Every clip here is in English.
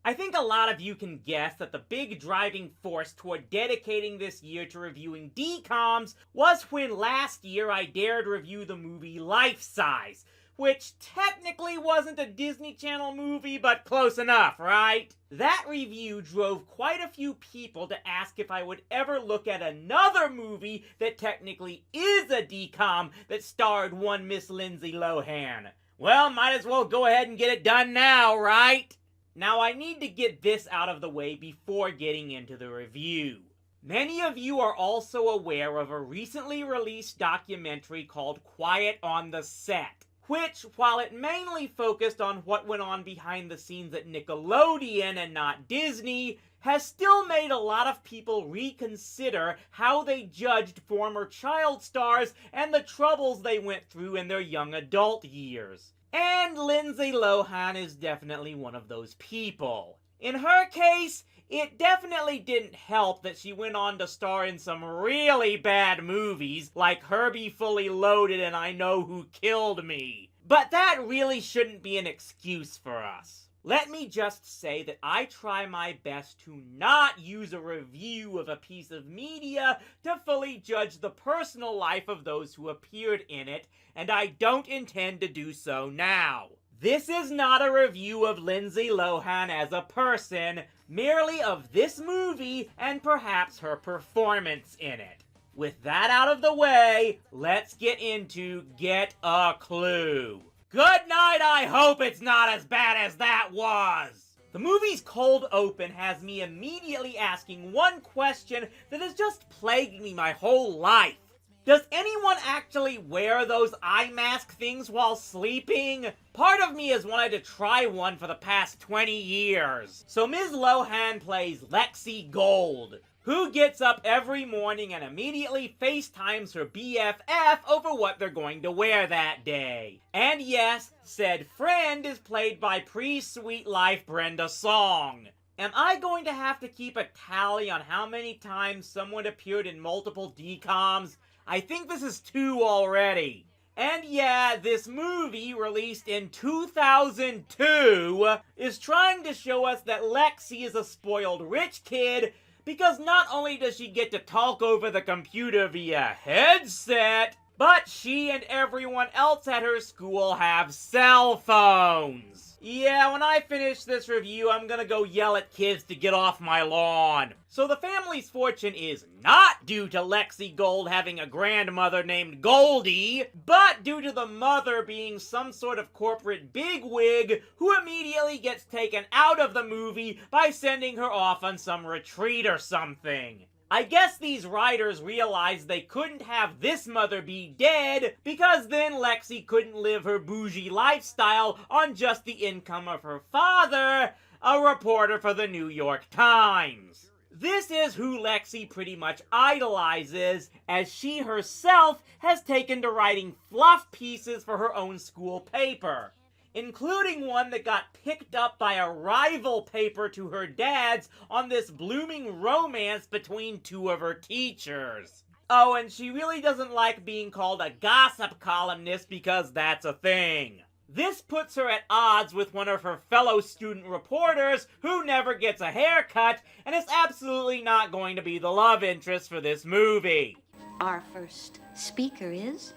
I think a lot of you can guess that the big driving force toward dedicating this year to reviewing DCOMs was when last year I dared review the movie Life Size, which technically wasn't a Disney Channel movie, but close enough, right? That review drove quite a few people to ask if I would ever look at another movie that technically is a DCOM that starred one Miss Lindsay Lohan. Well, might as well go ahead and get it done now, right? Now, I need to get this out of the way before getting into the review. Many of you are also aware of a recently released documentary called Quiet on the Set, which, while it mainly focused on what went on behind the scenes at Nickelodeon and not Disney, has still made a lot of people reconsider how they judged former child stars and the troubles they went through in their young adult years. And Lindsay Lohan is definitely one of those people. In her case, it definitely didn't help that she went on to star in some really bad movies, like Herbie Fully Loaded and I Know Who Killed Me. But that really shouldn't be an excuse for us. Let me just say that I try my best to not use a review of a piece of media to fully judge the personal life of those who appeared in it, and I don't intend to do so now. This is not a review of Lindsay Lohan as a person, merely of this movie and perhaps her performance in it. With that out of the way, let's get into Get a Clue. Good night, I hope it's not as bad as that was! The movie's cold open has me immediately asking one question that has just plagued me my whole life. Does anyone actually wear those eye mask things while sleeping? Part of me has wanted to try one for the past 20 years. So Ms. Lohan plays Lexi Gold, who gets up every morning and immediately FaceTimes her BFF over what they're going to wear that day. And yes, said friend is played by pre-Sweet Life Brenda Song. Am I going to have to keep a tally on how many times someone appeared in multiple DCOMs? I think this is 2 already. And yeah, this movie, released in 2002, is trying to show us that Lexi is a spoiled rich kid, because not only does she get to talk over the computer via headset, but she and everyone else at her school have cell phones. Yeah, when I finish this review, I'm gonna go yell at kids to get off my lawn. So the family's fortune is not due to Lexi Gold having a grandmother named Goldie, but due to the mother being some sort of corporate bigwig who immediately gets taken out of the movie by sending her off on some retreat or something. I guess these writers realized they couldn't have this mother be dead, because then Lexi couldn't live her bougie lifestyle on just the income of her father, a reporter for the New York Times. This is who Lexi pretty much idolizes, as she herself has taken to writing fluff pieces for her own school paper, including one that got picked up by a rival paper to her dad's on this blooming romance between 2 of her teachers. Oh, and she really doesn't like being called a gossip columnist because that's a thing. This puts her at odds with one of her fellow student reporters who never gets a haircut and is absolutely not going to be the love interest for this movie. Our first speaker is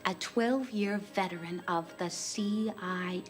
a 12-year veteran of the CIA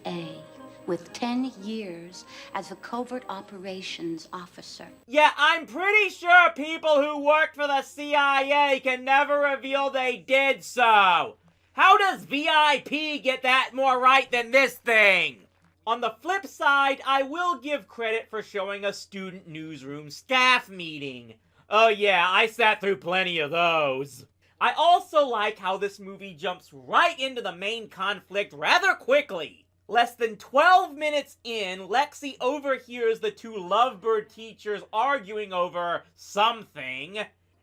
with 10 years as a covert operations officer. Yeah, I'm pretty sure people who worked for the CIA can never reveal they did so. How does VIP get that more right than this thing? On the flip side, I will give credit for showing a student newsroom staff meeting. Oh yeah, I sat through plenty of those. I also like how this movie jumps right into the main conflict rather quickly. Less than 12 minutes in, Lexi overhears the 2 lovebird teachers arguing over something,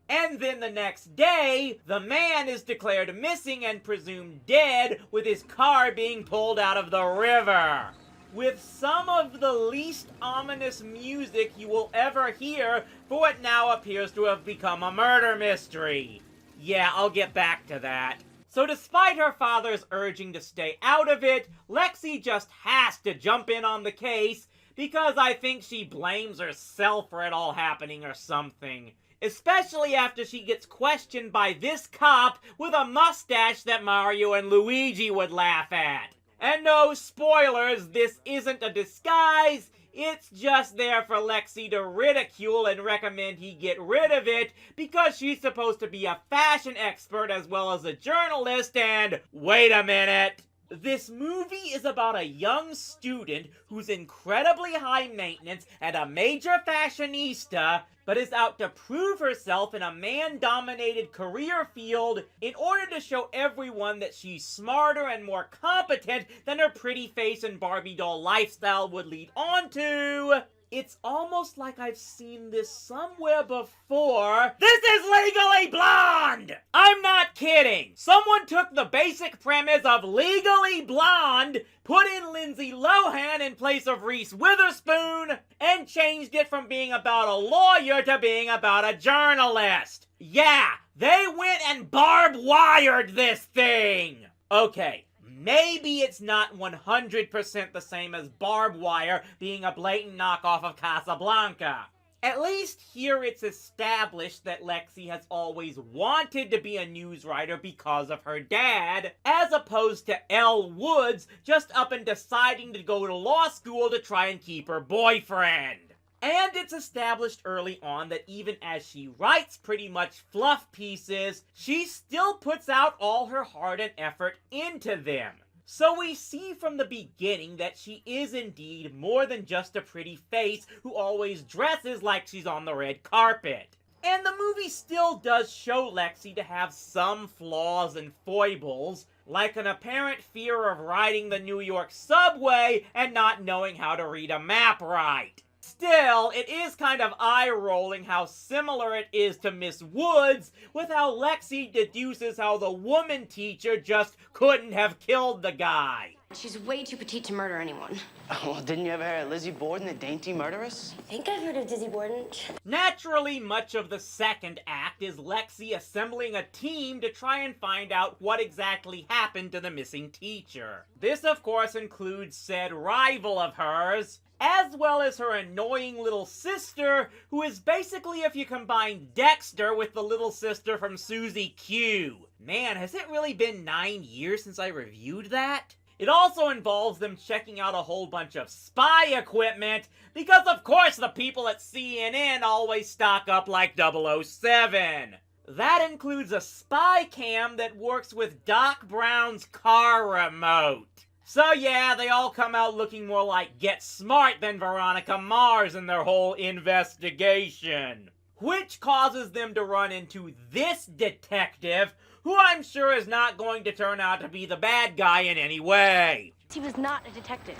and then the next day, the man is declared missing and presumed dead, with his car being pulled out of the river, with some of the least ominous music you will ever hear for what now appears to have become a murder mystery. Yeah, I'll get back to that. So despite her father's urging to stay out of it, Lexi just has to jump in on the case, because I think she blames herself for it all happening or something. Especially after she gets questioned by this cop with a mustache that Mario and Luigi would laugh at. And no spoilers, this isn't a disguise, it's just there for Lexi to ridicule and recommend he get rid of it because she's supposed to be a fashion expert as well as a journalist, and wait a minute! This movie is about a young student who's incredibly high maintenance and a major fashionista, but is out to prove herself in a man-dominated career field in order to show everyone that she's smarter and more competent than her pretty face and Barbie doll lifestyle would lead on to. It's almost like I've seen this somewhere before. This is Legally Blonde! I'm not kidding! Someone took the basic premise of Legally Blonde, put in Lindsay Lohan in place of Reese Witherspoon, and changed it from being about a lawyer to being about a journalist. Yeah, they went and barbed wired this thing! Okay. Maybe it's not 100% the same as Barbed Wire being a blatant knockoff of Casablanca. At least here it's established that Lexi has always wanted to be a news writer because of her dad, as opposed to Elle Woods just up and deciding to go to law school to try and keep her boyfriend. And it's established early on that even as she writes pretty much fluff pieces, she still puts out all her heart and effort into them. So we see from the beginning that she is indeed more than just a pretty face who always dresses like she's on the red carpet. And the movie still does show Lexi to have some flaws and foibles, like an apparent fear of riding the New York subway and not knowing how to read a map right. Still, it is kind of eye-rolling how similar it is to Miss Woods, with how Lexi deduces how the woman teacher just couldn't have killed the guy. She's way too petite to murder anyone. Well, didn't you ever hear of Lizzie Borden, the dainty murderess? I think I've heard of Dizzy Borden. Naturally, much of the second act is Lexi assembling a team to try and find out what exactly happened to the missing teacher. This, of course, includes said rival of hers, as well as her annoying little sister, who is basically if you combine Dexter with the little sister from Susie Q. Man, has it really been 9 years since I reviewed that? It also involves them checking out a whole bunch of spy equipment, because of course the people at CNN always stock up like 007. That includes a spy cam that works with Doc Brown's car remote. So yeah, they all come out looking more like Get Smart than Veronica Mars in their whole investigation. Which causes them to run into this detective, who I'm sure is not going to turn out to be the bad guy in any way. He was not a detective.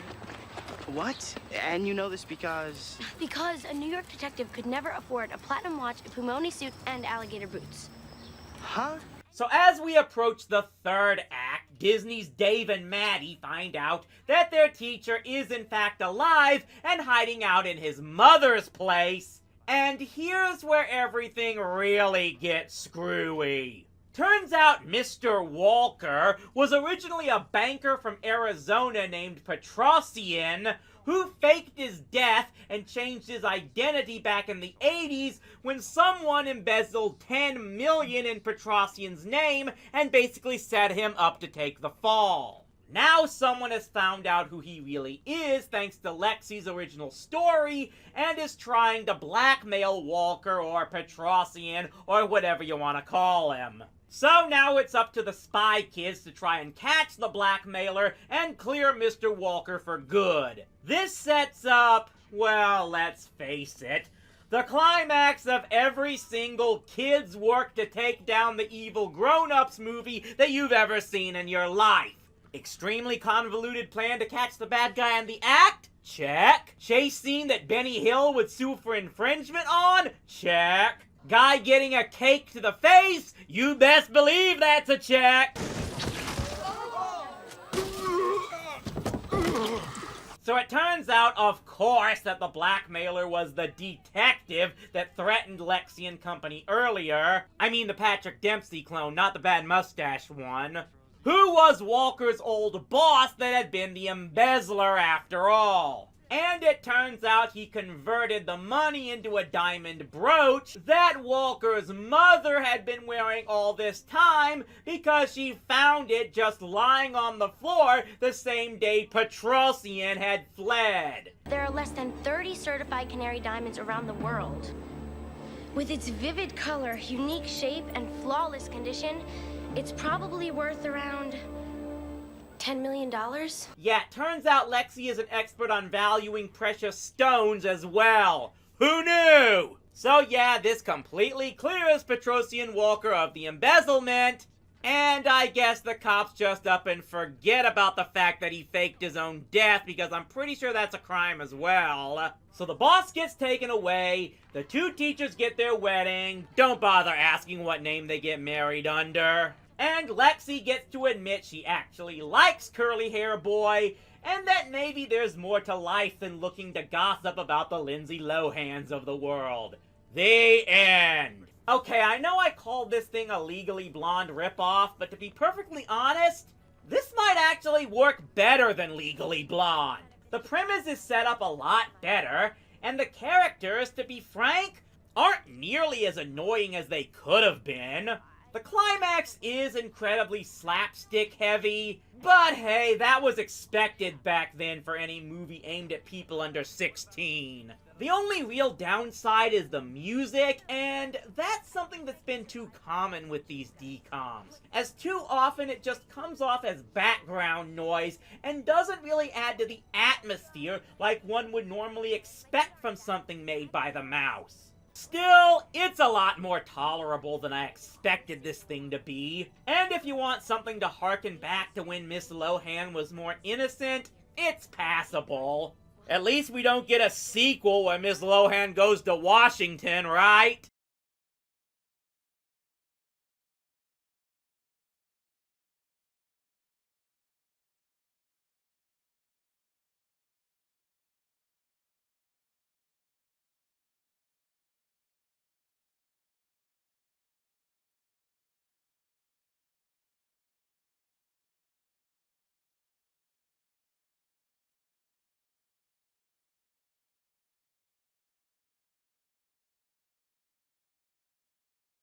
What? And you know this because... Because a New York detective could never afford a platinum watch, a Pumoni suit, and alligator boots. Huh? So as we approach the third act, Disney's Dave and Maddie find out that their teacher is in fact alive and hiding out in his mother's place. And here's where everything really gets screwy. Turns out Mr. Walker was originally a banker from Arizona named Petrosian, who faked his death and changed his identity back in the 80s when someone embezzled $10 million in Petrosian's name and basically set him up to take the fall. Now someone has found out who he really is thanks to Lexi's original story and is trying to blackmail Walker or Petrosian or whatever you want to call him. So now it's up to the spy kids to try and catch the blackmailer and clear Mr. Walker for good. This sets up, well, let's face it, the climax of every single kid's work to take down the evil grown-ups movie that you've ever seen in your life. Extremely convoluted plan to catch the bad guy in the act? Check. Chase scene that Benny Hill would sue for infringement on? Check. Guy getting a cake to the face? You best believe that's a check! So it turns out, of course, that the blackmailer was the detective that threatened Lexi and company earlier. I mean the Patrick Dempsey clone, not the bad mustache one. Who was Walker's old boss that had been the embezzler after all. And it turns out he converted the money into a diamond brooch that Walker's mother had been wearing all this time because she found it just lying on the floor the same day Petrosian had fled. There are less than 30 certified canary diamonds around the world. With its vivid color, unique shape, and flawless condition, it's probably worth around $10 million? Yeah, turns out Lexi is an expert on valuing precious stones as well. Who knew? So yeah, this completely clears Petrosian Walker of the embezzlement, and I guess the cops just up and forget about the fact that he faked his own death, because I'm pretty sure that's a crime as well. So the boss gets taken away, the two teachers get their wedding, don't bother asking what name they get married under. And Lexi gets to admit she actually likes Curly Hair Boy, and that maybe there's more to life than looking to gossip about the Lindsay Lohans of the world. The end. Okay, I know I called this thing a Legally Blonde ripoff, but to be perfectly honest, this might actually work better than Legally Blonde. The premise is set up a lot better, and the characters, to be frank, aren't nearly as annoying as they could have been. The climax is incredibly slapstick heavy, but hey, that was expected back then for any movie aimed at people under 16. The only real downside is the music, and that's something that's been too common with these DCOMs, as too often it just comes off as background noise and doesn't really add to the atmosphere like one would normally expect from something made by the mouse. Still, it's a lot more tolerable than I expected this thing to be. And if you want something to harken back to when Miss Lohan was more innocent, it's passable. At least we don't get a sequel where Miss Lohan goes to Washington, right?